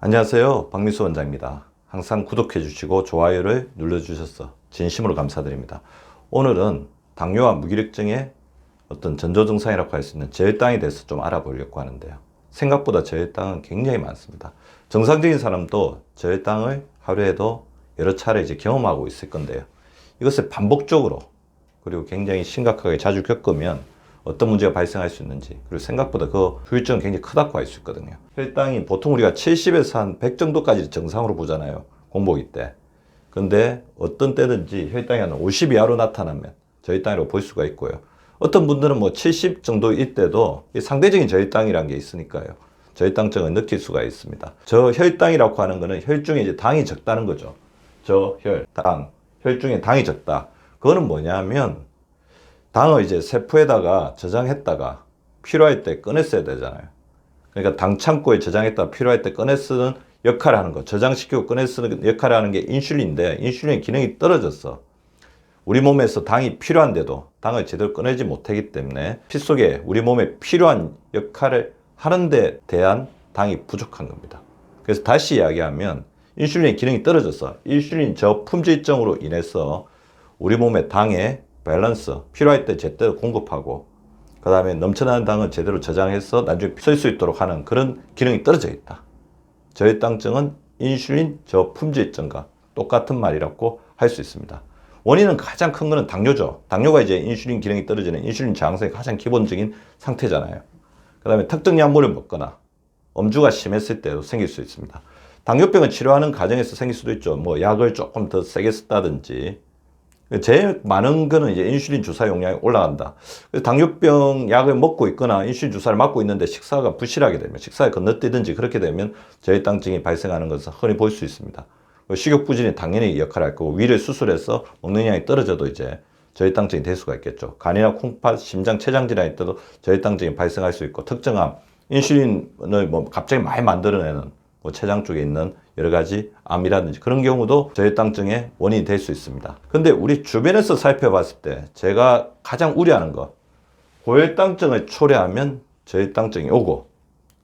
안녕하세요. 박미수 원장입니다. 항상 구독해 주시고 좋아요를 눌러 주셔서 진심으로 감사드립니다. 오늘은 당뇨와 무기력증의 어떤 전조 증상이라고 할 수 있는 저혈당에 대해서 좀 알아보려고 하는데요. 생각보다 저혈당은 굉장히 많습니다. 정상적인 사람도 저혈당을 하루에도 여러 차례 이제 경험하고 있을 건데요. 이것을 반복적으로 그리고 굉장히 심각하게 자주 겪으면 어떤 문제가 발생할 수 있는지, 그리고 생각보다 그 후유증은 굉장히 크다고 할 수 있거든요. 혈당이 보통 우리가 70에서 한 100 정도까지 정상으로 보잖아요, 공복이 때. 근데 어떤 때든지 혈당이 한 50 이하로 나타나면 저혈당이라고 볼 수가 있고요. 어떤 분들은 뭐 70 정도일 때도 상대적인 저혈당이라는 게 있으니까요, 저혈당증을 느낄 수가 있습니다. 저혈당이라고 하는 거는 혈중에 이제 당이 적다는 거죠. 저혈당, 혈중에 당이 적다. 그거는 뭐냐면 당을 이제 세포에다가 저장했다가 필요할 때 꺼내 써야 되잖아요. 그러니까 당 창고에 저장했다가 필요할 때 꺼내 쓰는 역할을 하는 거, 저장시키고 꺼내 쓰는 역할을 하는 게 인슐린인데, 인슐린 기능이 떨어졌어. 우리 몸에서 당이 필요한데도 당을 제대로 꺼내지 못하기 때문에 피 속에 우리 몸에 필요한 역할을 하는데 대한 당이 부족한 겁니다. 그래서 다시 이야기하면 인슐린 기능이 떨어졌어. 인슐린 저품질증으로 인해서 우리 몸의 당의 밸런스, 필요할 때 제대로 공급하고, 그 다음에 넘쳐나는 당을 제대로 저장해서 나중에 쓸 수 있도록 하는 그런 기능이 떨어져 있다. 저혈당증은 인슐린 저품질증과 똑같은 말이라고 할 수 있습니다. 원인은 가장 큰 거는 당뇨죠. 당뇨가 이제 인슐린 기능이 떨어지는 인슐린 저항성의 가장 기본적인 상태잖아요. 그 다음에 특정 약물을 먹거나 엄주가 심했을 때도 생길 수 있습니다. 당뇨병을 치료하는 과정에서 생길 수도 있죠. 뭐 약을 조금 더 세게 썼다든지. 제일 많은 거는 이제 인슐린 주사 용량이 올라간다. 그래서 당뇨병 약을 먹고 있거나 인슐린 주사를 맞고 있는데 식사가 부실하게 되면, 식사에 건너뛰든지 그렇게 되면 저혈당증이 발생하는 것을 흔히 볼 수 있습니다. 식욕 부진이 당연히 역할을 할 거고, 위를 수술해서 먹는 양이 떨어져도 이제 저혈당증이 될 수가 있겠죠. 간이나 콩팥, 심장, 췌장 질환일 때도 저혈당증이 발생할 수 있고, 특정암, 인슐린을 뭐 갑자기 많이 만들어내는 뭐 췌장 쪽에 있는 여러 가지 암이라든지 그런 경우도 저혈당증의 원인이 될 수 있습니다. 근데 우리 주변에서 살펴봤을 때 제가 가장 우려하는 거, 고혈당증을 초래하면 저혈당증이 오고,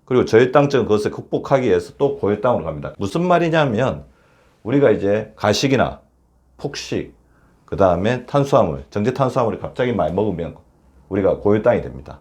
그리고 저혈당증 그것을 극복하기 위해서 또 고혈당으로 갑니다. 무슨 말이냐면 우리가 이제 가식이나 폭식, 그 다음에 탄수화물, 정제 탄수화물을 갑자기 많이 먹으면 우리가 고혈당이 됩니다.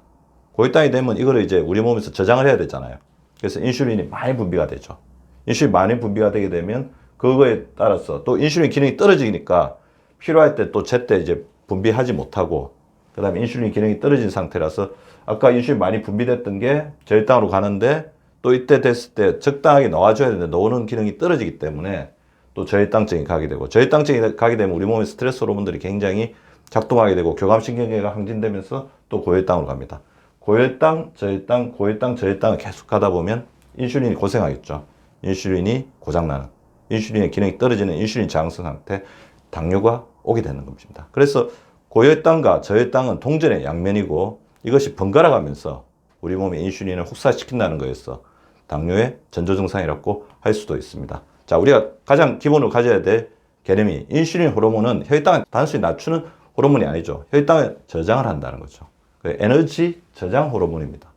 고혈당이 되면 이거를 이제 우리 몸에서 저장을 해야 되잖아요. 그래서 인슐린이 많이 분비가 되죠. 인슐린 많이 분비가 되게 되면 그거에 따라서 또 인슐린 기능이 떨어지니까 필요할 때 또 제때 이제 분비하지 못하고, 그 다음에 인슐린 기능이 떨어진 상태라서 아까 인슐린 많이 분비됐던 게 저혈당으로 가는데, 또 이때 됐을 때 적당하게 넣어줘야 되는데 넣는 기능이 떨어지기 때문에 또 저혈당증이 가게 되고, 저혈당증이 가게 되면 우리 몸의 스트레스 호르몬들이 굉장히 작동하게 되고 교감신경계가 항진되면서 또 고혈당으로 갑니다. 고혈당, 저혈당, 고혈당, 저혈당을 계속 하다 보면 인슐린이 고생하겠죠. 인슐린이 고장나는, 인슐린의 기능이 떨어지는 인슐린 저항성 상태, 당뇨가 오게 되는 겁니다. 그래서 고혈당과 저혈당은 동전의 양면이고, 이것이 번갈아 가면서 우리 몸의 인슐린을 혹사시킨다는 거에서 당뇨의 전조 증상이라고 할 수도 있습니다. 자, 우리가 가장 기본으로 가져야 될 개념이, 인슐린 호르몬은 혈당을 단순히 낮추는 호르몬이 아니죠. 혈당을 저장을 한다는 거죠. 에너지 저장 호르몬입니다.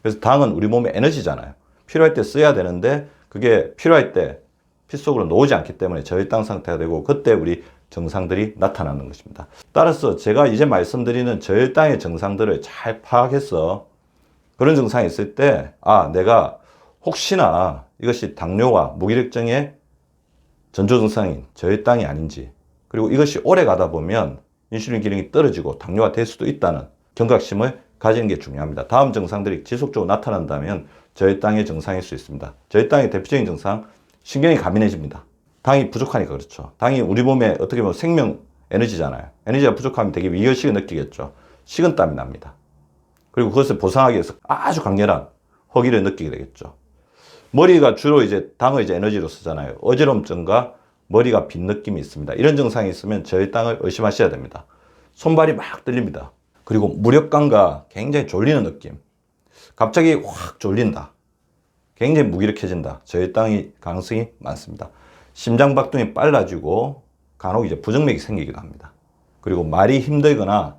그래서 당은 우리 몸의 에너지잖아요. 필요할 때 써야 되는데 그게 필요할 때 피 속으로 놓오지 않기 때문에 저혈당 상태가 되고, 그때 우리 증상들이 나타나는 것입니다. 따라서 제가 이제 말씀드리는 저혈당의 증상들을 잘 파악해서 그런 증상이 있을 때, 아, 내가 혹시나 이것이 당뇨와 무기력증의 전조 증상인 저혈당이 아닌지, 그리고 이것이 오래 가다 보면 인슐린 기능이 떨어지고 당뇨가 될 수도 있다는 경각심을 가지는 게 중요합니다. 다음 증상들이 지속적으로 나타난다면 저혈당의 증상일 수 있습니다. 저혈당의 대표적인 증상, 신경이 가민해집니다. 당이 부족하니까 그렇죠. 당이 우리 몸에 어떻게 보면 생명 에너지잖아요. 에너지가 부족하면 되게 위혈식을 느끼겠죠. 식은땀이 납니다. 그리고 그것을 보상하기 위해서 아주 강렬한 허기를 느끼게 되겠죠. 머리가 주로 이제 당을 이제 에너지로 쓰잖아요. 어지럼증과 머리가 빈 느낌이 있습니다. 이런 증상이 있으면 저혈당을 의심하셔야 됩니다. 손발이 막 떨립니다. 그리고 무력감과 굉장히 졸리는 느낌. 갑자기 확 졸린다. 굉장히 무기력해진다. 저혈당이 가능성이 많습니다. 심장박동이 빨라지고 간혹 이제 부정맥이 생기기도 합니다. 그리고 말이 힘들거나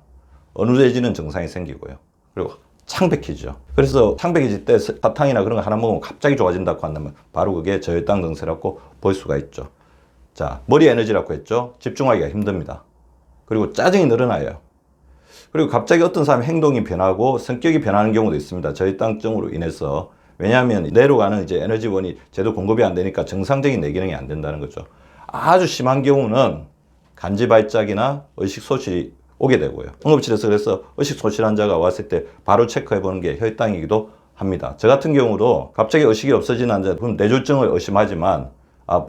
어눌해지는 증상이 생기고요. 그리고 창백해지죠. 그래서 창백해질 때 사탕이나 그런 거 하나 먹으면 갑자기 좋아진다고 한다면 바로 그게 저혈당 증세라고 볼 수가 있죠. 자, 머리 에너지라고 했죠. 집중하기가 힘듭니다. 그리고 짜증이 늘어나요. 그리고 갑자기 어떤 사람의 행동이 변하고 성격이 변하는 경우도 있습니다. 저혈당증으로 인해서. 왜냐하면 뇌로 가는 이제 에너지원이 제대로 공급이 안 되니까 정상적인 뇌 기능이 안 된다는 거죠. 아주 심한 경우는 간지 발작이나 의식 소실이 오게 되고요. 응급실에서 그래서 의식 소실 환자가 왔을 때 바로 체크해 보는 게 혈당이기도 합니다. 저 같은 경우도 갑자기 의식이 없어지는 환자, 그럼 뇌졸중을 의심하지만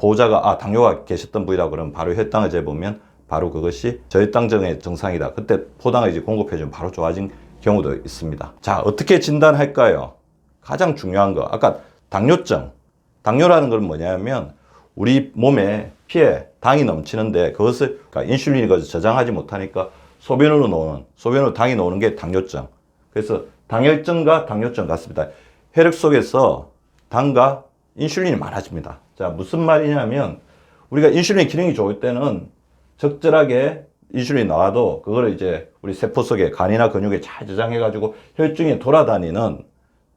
보호자가 당뇨가 계셨던 분이라고 그러면 바로 혈당을 재보면 바로 그것이 저혈당증의 증상이다. 그때 포당을 이제 공급해주면 바로 좋아진 경우도 있습니다. 자, 어떻게 진단할까요? 가장 중요한 거, 아까 당뇨증. 당뇨라는 건 뭐냐면 우리 몸에 피에 당이 넘치는데 그것을 그러니까 인슐린이 그것을 저장하지 못하니까 소변으로 당이 나오는 게 당뇨증. 그래서 당혈증과 당뇨증 같습니다. 혈액 속에서 당과 인슐린이 많아집니다. 자, 무슨 말이냐면 우리가 인슐린 기능이 좋을 때는 적절하게 인슐린이 나와도 그거를 이제 우리 세포 속에 간이나 근육에 잘 저장해가지고 혈중에 돌아다니는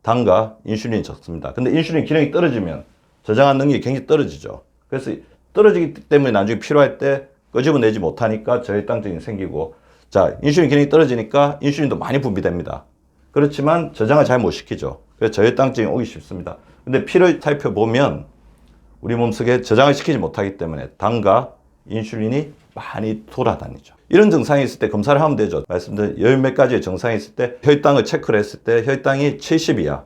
당과 인슐린이 적습니다. 근데 인슐린 기능이 떨어지면 저장한 능력이 굉장히 떨어지죠. 그래서 떨어지기 때문에 나중에 필요할 때 끄집어내지 못하니까 저혈당증이 생기고, 자, 인슐린 기능이 떨어지니까 인슐린도 많이 분비됩니다. 그렇지만 저장을 잘 못 시키죠. 그래서 저혈당증이 오기 쉽습니다. 근데 피를 살펴보면 우리 몸속에 저장을 시키지 못하기 때문에 당과 인슐린이 많이 돌아다니죠. 이런 증상이 있을 때 검사를 하면 되죠. 말씀드린 열 몇 가지의 증상이 있을 때 혈당을 체크를 했을 때 혈당이 70 이하,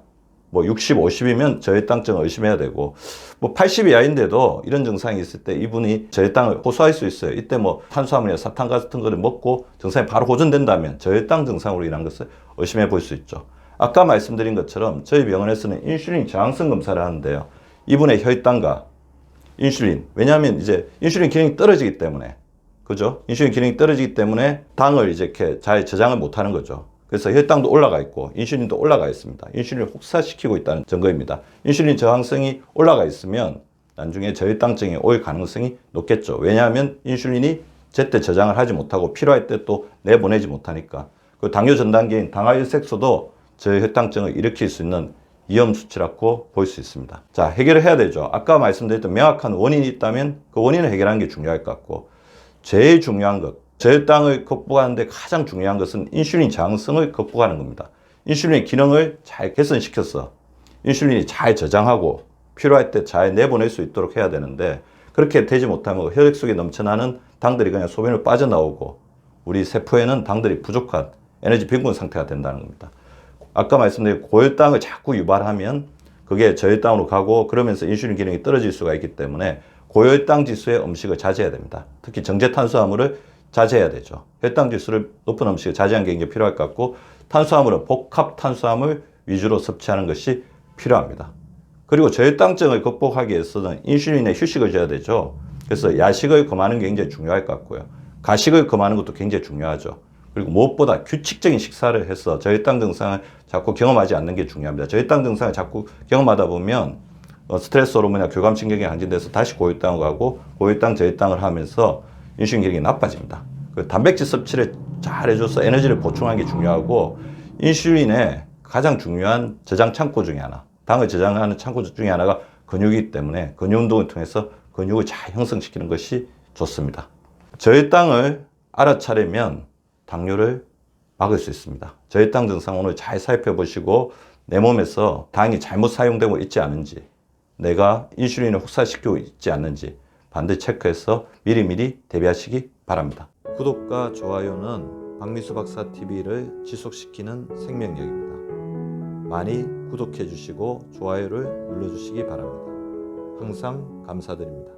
뭐 60, 50이면 저혈당증을 의심해야 되고, 뭐 80 이하인데도 이런 증상이 있을 때 이분이 저혈당을 호소할 수 있어요. 이때 뭐 탄수화물이나 사탕 같은 거를 먹고 증상이 바로 호전된다면 저혈당 증상으로 인한 것을 의심해 볼 수 있죠. 아까 말씀드린 것처럼 저희 병원에서는 인슐린 저항성 검사를 하는데요. 이분의 혈당과 인슐린, 왜냐하면 이제 인슐린 기능이 떨어지기 때문에, 그죠? 인슐린 기능이 떨어지기 때문에 당을 이제 이렇게 잘 저장을 못 하는 거죠. 그래서 혈당도 올라가 있고 인슐린도 올라가 있습니다. 인슐린을 혹사시키고 있다는 증거입니다. 인슐린 저항성이 올라가 있으면 나중에 저혈당증이 올 가능성이 높겠죠. 왜냐하면 인슐린이 제때 저장을 하지 못하고 필요할 때 또 내보내지 못하니까. 그 당뇨 전 단계인 당화혈색소도 저혈당증을 일으킬 수 있는 위험 수치라고 볼 수 있습니다. 자, 해결을 해야 되죠. 아까 말씀드렸던 명확한 원인이 있다면 그 원인을 해결하는 게 중요할 것 같고, 제일 중요한 것, 저혈당을 극복하는데 가장 중요한 것은 인슐린 저항성을 극복하는 겁니다. 인슐린의 기능을 잘 개선시켜서 인슐린이 잘 저장하고 필요할 때 잘 내보낼 수 있도록 해야 되는데, 그렇게 되지 못하면 혈액 속에 넘쳐나는 당들이 그냥 소변으로 빠져나오고 우리 세포에는 당들이 부족한 에너지 빈곤 상태가 된다는 겁니다. 아까 말씀드린 고혈당을 자꾸 유발하면 그게 저혈당으로 가고 그러면서 인슐린 기능이 떨어질 수가 있기 때문에 고혈당 지수의 음식을 자제해야 됩니다. 특히 정제 탄수화물을 자제해야 되죠. 혈당 지수를 높은 음식을 자제하는 게 굉장히 필요할 것 같고, 탄수화물은 복합 탄수화물 위주로 섭취하는 것이 필요합니다. 그리고 저혈당증을 극복하기 위해서는 인슐린에 휴식을 줘야 되죠. 그래서 야식을 금하는 게 굉장히 중요할 것 같고요. 가식을 금하는 것도 굉장히 중요하죠. 그리고 무엇보다 규칙적인 식사를 해서 저혈당 증상을 자꾸 경험하지 않는 게 중요합니다. 저혈당 증상을 자꾸 경험하다 보면 스트레스 호르몬이나 교감신경이 항진돼서 다시 고혈당을 가고 고혈당, 저혈당을 하면서 인슐린 기능이 나빠집니다. 그 단백질 섭취를 잘 해줘서 에너지를 보충하는 게 중요하고, 인슐린의 가장 중요한 저장 창고 중에 하나, 당을 저장하는 창고 중에 하나가 근육이기 때문에 근육 운동을 통해서 근육을 잘 형성시키는 것이 좋습니다. 저혈당을 알아차리면 당뇨를 막을 수 있습니다. 저혈당 증상 오늘 잘 살펴보시고 내 몸에서 당이 잘못 사용되고 있지 않은지, 내가 인슐린을 혹사시키고 있지 않는지 반드시 체크해서 미리미리 대비하시기 바랍니다. 구독과 좋아요는 박미수 박사 TV를 지속시키는 생명력입니다. 많이 구독해 주시고 좋아요를 눌러 주시기 바랍니다. 항상 감사드립니다.